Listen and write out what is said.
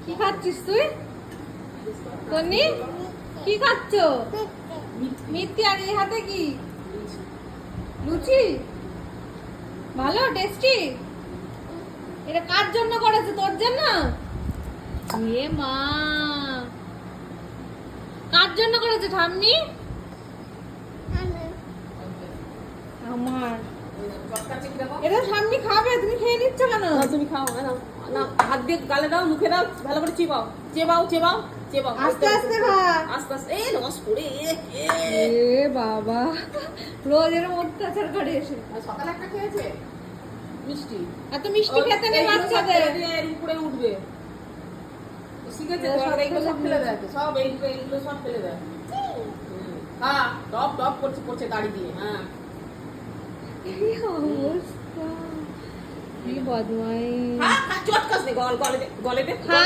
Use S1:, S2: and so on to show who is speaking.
S1: কি খাচ্ছিস তুই? তন্নি কি খাচ্ছ? মিথ্যি। আর এই হাতে কি? লুচি। ভালো টেস্টি। এটা কার জন্য করেছে? তোর জন্য? এ মা, কার জন্য করেছে ঠাম্মি? আমার। এটা ঠাম্মি খাবে, তুমি খেয়ে নিচ্ছ কেন?
S2: তুমি খাও না, হাত দিয়ে গালে দাও, মুখে দাও, ভালো করে চিবাও চেবাও চেবাও চেবাও,
S1: আস্তে আস্তে খা।
S2: আস্তে আস্তে। এই রস করে
S1: এ বাবা, রোজ এরকম অত্যাচার করে এসে।
S2: সকালে একটা খেয়েছে মিষ্টি।
S1: এত মিষ্টি খেতে নেই বাচ্চাদের।
S2: এর উপরে উঠবে, শিখেছে তো, এইগুলো সব ফেলে দেয়, সব এইগুলো সব ফেলে দেয়। হ্যাঁ, টপ টপ করছে করছে দাড়ি দিয়ে। হ্যাঁ,
S1: কি অবস্থা, কি বদমাই।
S2: চটকাস নে, গলে দে, গলে দে।
S1: খা